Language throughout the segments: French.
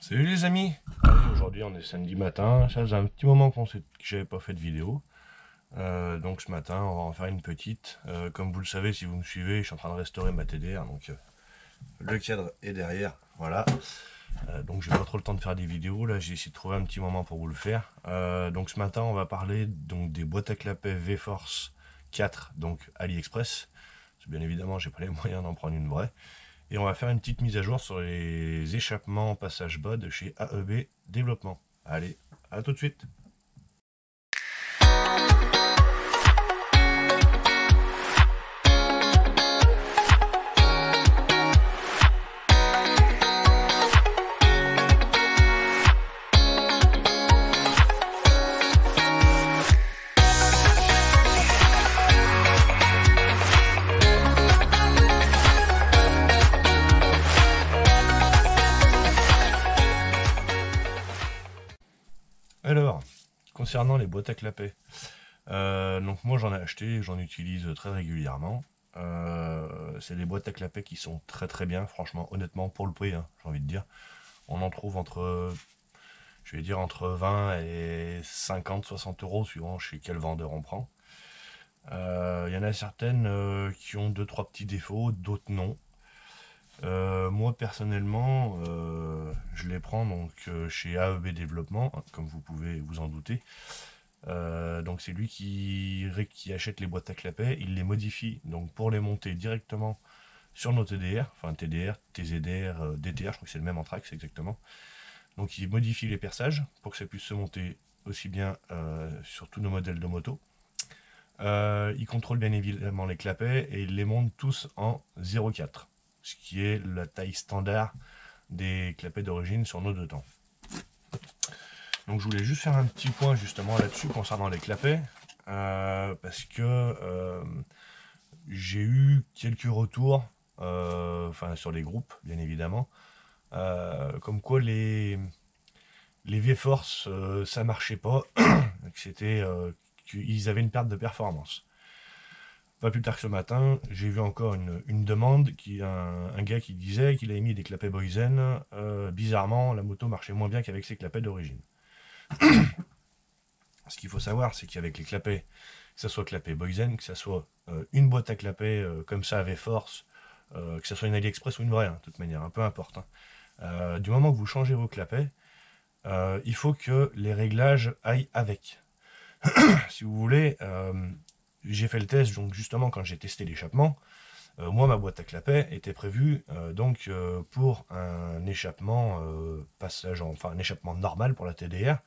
Salut les amis. Allez, aujourd'hui on est samedi matin, ça faisait un petit moment que j'avais pas fait de vidéo. Donc ce matin on va en faire une petite. Comme vous le savez, si vous me suivez, je suis en train de restaurer ma TDR, donc le cadre est derrière, voilà. Donc j'ai pas trop le temps de faire des vidéos, là j'ai essayé de trouver un petit moment pour vous le faire. Donc ce matin on va parler donc des boîtes à clapets V-Force 4, donc AliExpress. Bien évidemment j'ai pas les moyens d'en prendre une vraie. Et on va faire une petite mise à jour sur les échappements passage bas de chez AEB Développement. Allez, à tout de suite. Alors, concernant les boîtes à clapets, donc moi j'en ai acheté, j'en utilise très régulièrement. C'est des boîtes à clapets qui sont très bien, franchement, honnêtement, pour le prix, hein, j'ai envie de dire. On en trouve entre, je vais dire, entre 20 et 50, 60 euros, suivant chez quel vendeur on prend. Il y en a certaines qui ont 2-3 petits défauts, d'autres non. Moi personnellement, je les prends donc chez AEB Développement, hein, comme vous pouvez vous en douter. Donc c'est lui qui achète les boîtes à clapets, il les modifie donc pour les monter directement sur nos TDR, enfin TDR, TZR, DTR, je crois que c'est le même en Trax exactement. Donc il modifie les perçages pour que ça puisse se monter aussi bien sur tous nos modèles de moto. Il contrôle bien évidemment les clapets et il les monte tous en 0,4, ce qui est la taille standard des clapets d'origine sur nos deux temps. Donc je voulais juste faire un petit point justement là-dessus concernant les clapets, parce que j'ai eu quelques retours, enfin sur les groupes bien évidemment, comme quoi les V-Force ça marchait pas, que c'était qu'ils avaient une perte de performance. Pas plus tard que ce matin, j'ai vu encore une demande, un gars qui disait qu'il avait mis des clapets Boysen. Bizarrement, la moto marchait moins bien qu'avec ses clapets d'origine. Ce qu'il faut savoir, c'est qu'avec les clapets, que ce soit clapet Boysen, que ce soit une boîte à clapets comme ça, V-Force, que ce soit une AliExpress ou une vraie, hein, de toute manière, peu importe. Hein. Du moment que vous changez vos clapets, il faut que les réglages aillent avec. Si vous voulez, j'ai fait le test, donc justement quand j'ai testé l'échappement, moi ma boîte à clapets était prévue pour un échappement passage, enfin un échappement normal pour la TDR,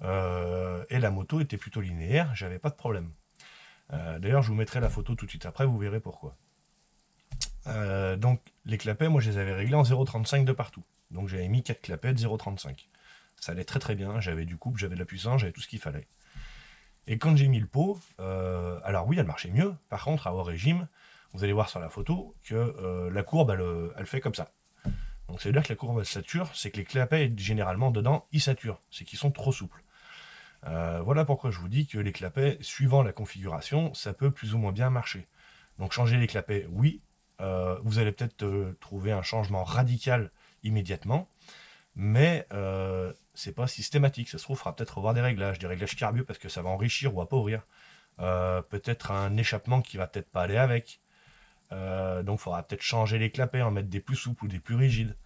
et la moto était plutôt linéaire, j'avais pas de problème. D'ailleurs je vous mettrai la photo tout de suite après, vous verrez pourquoi. Donc les clapets, moi je les avais réglés en 0,35 de partout, donc j'avais mis 4 clapets de 0,35. Ça allait très bien, j'avais du couple, j'avais de la puissance, j'avais tout ce qu'il fallait. Et quand j'ai mis le pot, alors oui, elle marchait mieux. Par contre, à haut régime, vous allez voir sur la photo que la courbe, elle fait comme ça. Donc ça veut dire que la courbe elle sature, c'est que les clapets, généralement, dedans, ils saturent. C'est qu'ils sont trop souples. Voilà pourquoi je vous dis que les clapets, suivant la configuration, ça peut plus ou moins bien marcher. Donc changer les clapets, oui. Vous allez peut-être trouver un changement radical immédiatement. Mais c'est pas systématique, ça se trouve, il faudra peut-être revoir des réglages carburants parce que ça va enrichir ou appauvrir. Peut-être un échappement qui va peut-être pas aller avec. Donc il faudra peut-être changer les clapets, en mettre des plus souples ou des plus rigides.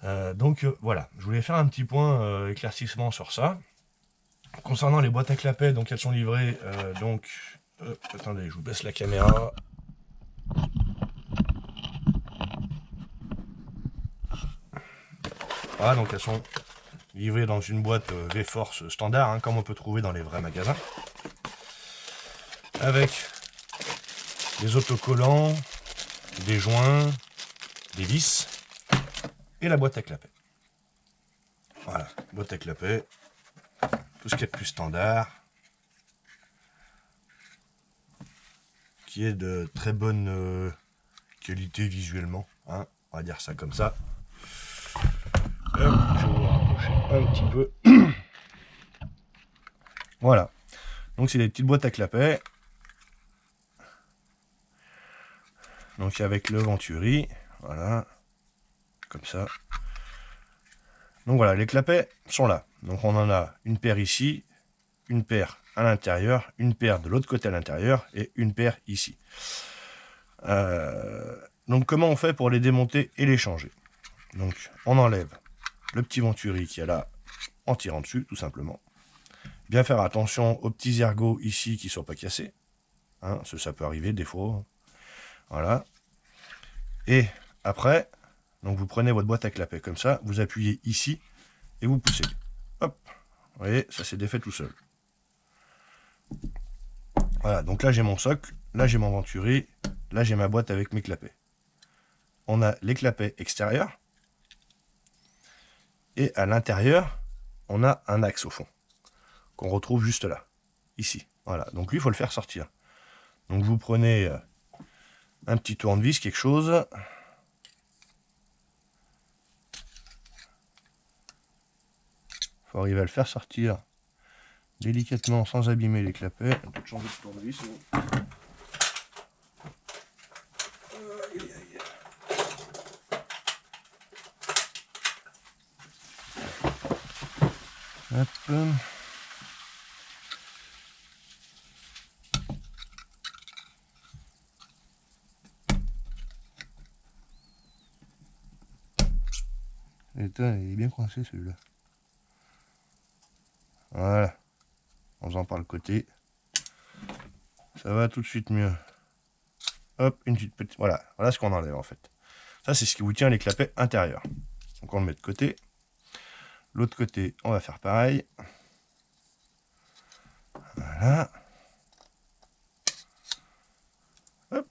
Voilà, je voulais faire un petit point éclaircissement sur ça. Concernant les boîtes à clapets, donc elles sont livrées, attendez, je vous baisse la caméra. Voilà, donc elles sont livrées dans une boîte V-Force standard, hein, comme on peut trouver dans les vrais magasins. Avec des autocollants, des joints, des vis et la boîte à clapets. Voilà, boîte à clapets, tout ce qui est plus standard, qui est de très bonne qualité visuellement, hein, on va dire ça comme ça. Je vais vous rapprocher un petit peu. Voilà, donc c'est des petites boîtes à clapets. Donc avec le Venturi, voilà, comme ça. Donc voilà, les clapets sont là. Donc on en a une paire ici, une paire à l'intérieur, une paire de l'autre côté à l'intérieur et une paire ici. Donc comment on fait pour les démonter et les changer? Donc on enlève le petit venturi qui est là en tirant dessus, tout simplement. Bien faire attention aux petits ergots ici qui ne soient pas cassés. Hein, ça peut arriver des fois. Voilà. Et après, donc vous prenez votre boîte à clapets comme ça, vous appuyez ici et vous poussez. Hop. Vous voyez, ça s'est défait tout seul. Voilà, donc là j'ai mon socle, là j'ai mon venturi, là j'ai ma boîte avec mes clapets. On a les clapets extérieurs. Et à l'intérieur, on a un axe au fond, qu'on retrouve juste là, ici. Voilà, donc lui, il faut le faire sortir. Donc vous prenez un petit tournevis, quelque chose. Il faut arriver à le faire sortir délicatement sans abîmer les clapets. On peut changer de tournevis. Hop. Et putain, il est bien coincé celui-là. Voilà. En faisant par le côté. Ça va tout de suite mieux. Hop, une petite... Voilà, voilà ce qu'on enlève en fait. Ça, c'est ce qui vous tient les clapets intérieurs. Donc on le met de côté. L'autre côté, on va faire pareil. Voilà. Hop.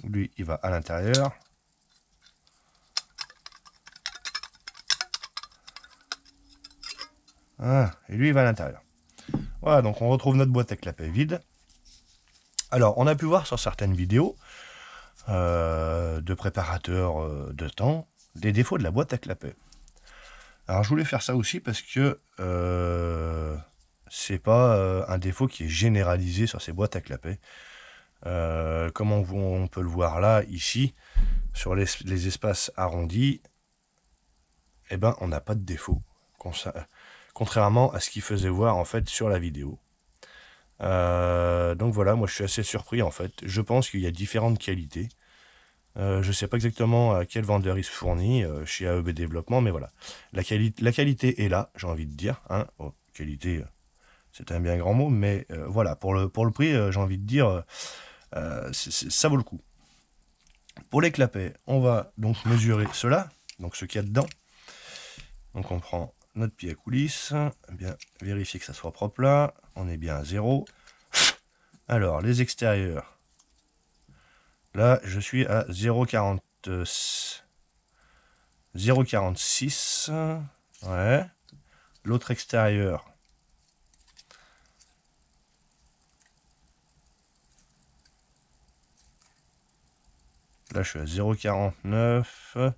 Lui, il va à l'intérieur. Ah, et lui, il va à l'intérieur. Voilà, donc on retrouve notre boîte à clapets vide. Alors, on a pu voir sur certaines vidéos de préparateurs de temps des défauts de la boîte à clapets. Alors, je voulais faire ça aussi parce que c'est pas un défaut qui est généralisé sur ces boîtes à clapets. Comme on peut le voir là, ici, sur les espaces arrondis, eh ben, on n'a pas de défaut. Contrairement à ce qu'il faisait voir en fait sur la vidéo. Donc voilà, moi je suis assez surpris en fait. Je pense qu'il y a différentes qualités. Je ne sais pas exactement à quel vendeur il se fournit chez AEB Développement, mais voilà. La qualité est là, j'ai envie de dire. Hein. Oh, qualité, c'est un bien grand mot, mais voilà, pour le prix, j'ai envie de dire, ça vaut le coup. Pour les clapets, on va donc mesurer cela, donc ce qu'il y a dedans. Donc on prend notre pied à coulisses, bien vérifier que ça soit propre là, on est bien à 0. Alors les extérieurs, là je suis à 0,46, ouais. L'autre extérieur, là je suis à 0,49,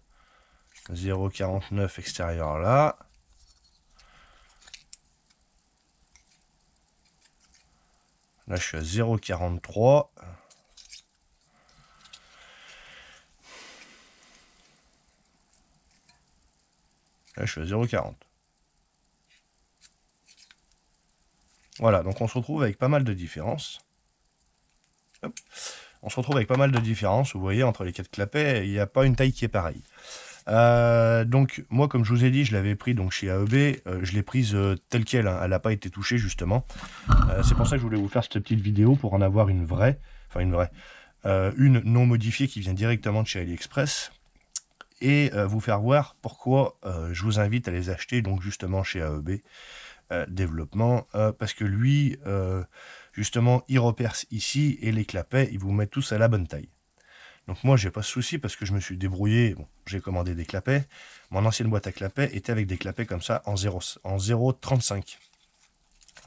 0,49 extérieur là. Là, je suis à 0,43. Là, je suis à 0,40. Voilà, donc on se retrouve avec pas mal de différences. Hop. On se retrouve avec pas mal de différences. Vous voyez, entre les 4 clapets, il n'y a pas une taille qui est pareille. Donc moi, comme je vous ai dit, je l'avais pris donc chez AEB, je l'ai prise telle quelle, hein, elle n'a pas été touchée justement. C'est pour ça que je voulais vous faire cette petite vidéo pour en avoir une vraie, enfin une non modifiée qui vient directement de chez AliExpress et vous faire voir pourquoi je vous invite à les acheter donc justement chez AEB Développement, parce que lui justement il reperce ici et les clapets il vous met tous à la bonne taille. Donc moi j'ai pas de souci parce que je me suis débrouillé, bon, j'ai commandé des clapets, mon ancienne boîte à clapets était avec des clapets comme ça en 0,35.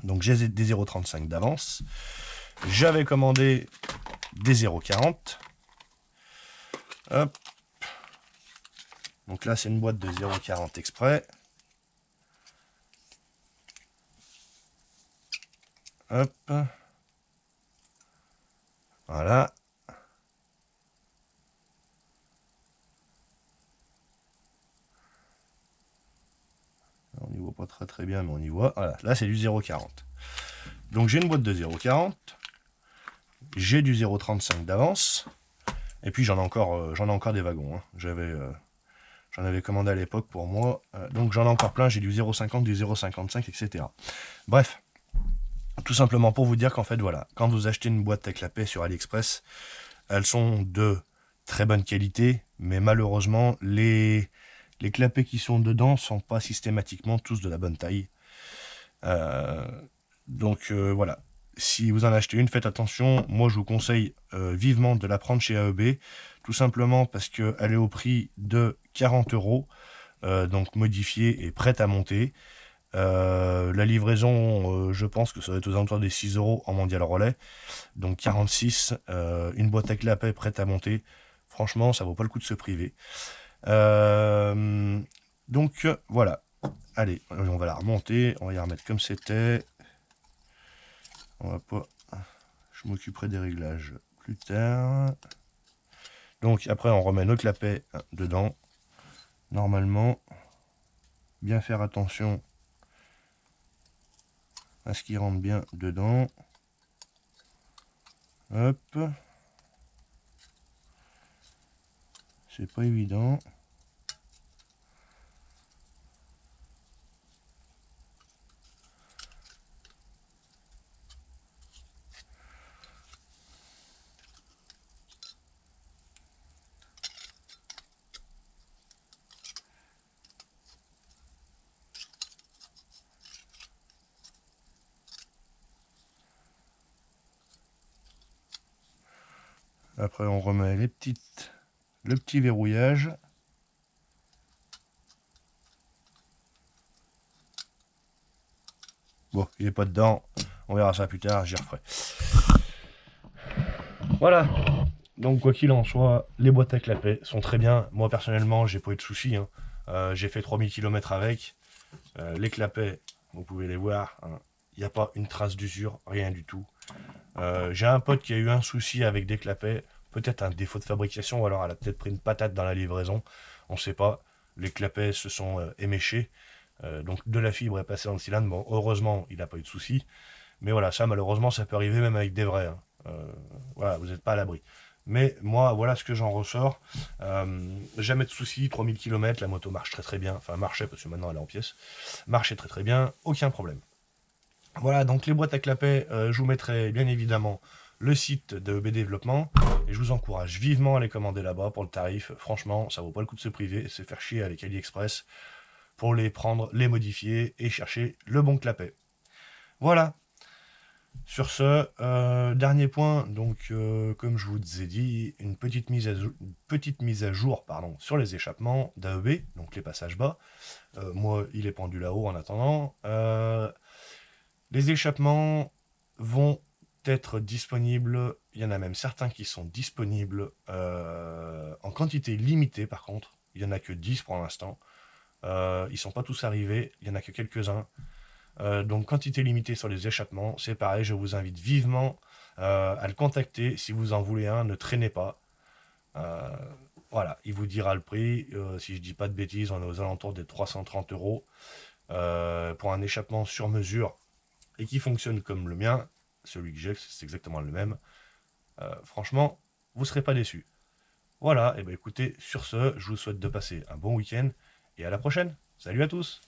Donc j'ai des 0,35 d'avance, j'avais commandé des 0,40, hop, Donc là, c'est une boîte de 0,40 exprès. Hop. Voilà. On n'y voit pas très bien, mais on y voit. Voilà, là c'est du 0,40. Donc j'ai une boîte de 0,40. J'ai du 0,35 d'avance. Et puis j'en ai encore des wagons. Hein. J'en avais commandé à l'époque pour moi. Donc j'en ai encore plein. J'ai du 0,50, du 0,55, etc. Bref. Tout simplement pour vous dire qu'en fait, voilà, quand vous achetez une boîte à clapet sur AliExpress, elles sont de très bonne qualité, mais malheureusement, les clapets qui sont dedans sont pas systématiquement tous de la bonne taille. Donc voilà, si vous en achetez une, faites attention. Moi, je vous conseille vivement de la prendre chez AEB, tout simplement parce qu'elle est au prix de 40 €, donc modifiée et prête à monter. La livraison, je pense que ça va être aux alentours des 6 € en mondial relais. Donc 46, une boîte à clapet prête à monter. Franchement, ça vaut pas le coup de se priver. Donc voilà. Allez, on va la remonter. On va y remettre comme c'était. On va pas. Je m'occuperai des réglages plus tard. Donc après, on remet notre clapet dedans. Normalement, bien faire attention à ce qu'il rentre bien dedans. Hop. C'est pas évident. Après, on remet le petit verrouillage. Bon, il n'est pas dedans. On verra ça plus tard, j'y referai. Voilà. Donc, quoi qu'il en soit, les boîtes à clapet sont très bien. Moi, personnellement, j'ai pas eu de soucis. Hein. J'ai fait 3000 km avec. Les clapets, vous pouvez les voir. Hein. Il n'y a pas une trace d'usure, rien du tout. J'ai un pote qui a eu un souci avec des clapets. Peut-être un défaut de fabrication, ou alors elle a peut-être pris une patate dans la livraison. On ne sait pas. Les clapets se sont éméchés. Donc de la fibre est passée dans le cylindre. Bon, heureusement, il n'a pas eu de souci. Mais voilà, ça malheureusement, ça peut arriver même avec des vrais. Hein. Voilà, vous n'êtes pas à l'abri. Mais moi, voilà ce que j'en ressors. Jamais de souci, 3000 km, la moto marche très bien. Enfin, marchait parce que maintenant elle est en pièces. Marchait très bien, aucun problème. Voilà, donc les boîtes à clapet, je vous mettrai bien évidemment le site de EB Développement. Et je vous encourage vivement à les commander là-bas pour le tarif. Franchement, ça vaut pas le coup de se priver et se faire chier avec AliExpress pour les prendre, les modifier et chercher le bon clapet. Voilà. Sur ce, dernier point, donc comme je vous ai dit, une petite mise à jour pardon, sur les échappements d'AEB, donc les passages bas. Moi, il est pendu là-haut en attendant. Les échappements vont être disponibles, il y en a même certains qui sont disponibles en quantité limitée par contre. Il n'y en a que 10 pour l'instant. Ils ne sont pas tous arrivés, il n'y en a que quelques-uns. Donc quantité limitée sur les échappements, c'est pareil, je vous invite vivement à le contacter. Si vous en voulez un, ne traînez pas. Voilà, il vous dira le prix. Si je dis pas de bêtises, on est aux alentours des 330 € pour un échappement sur mesure et qui fonctionne comme le mien. Celui que j'ai, c'est exactement le même. Franchement, vous ne serez pas déçus. Voilà, et bien écoutez, sur ce, je vous souhaite de passer un bon week-end et à la prochaine. Salut à tous!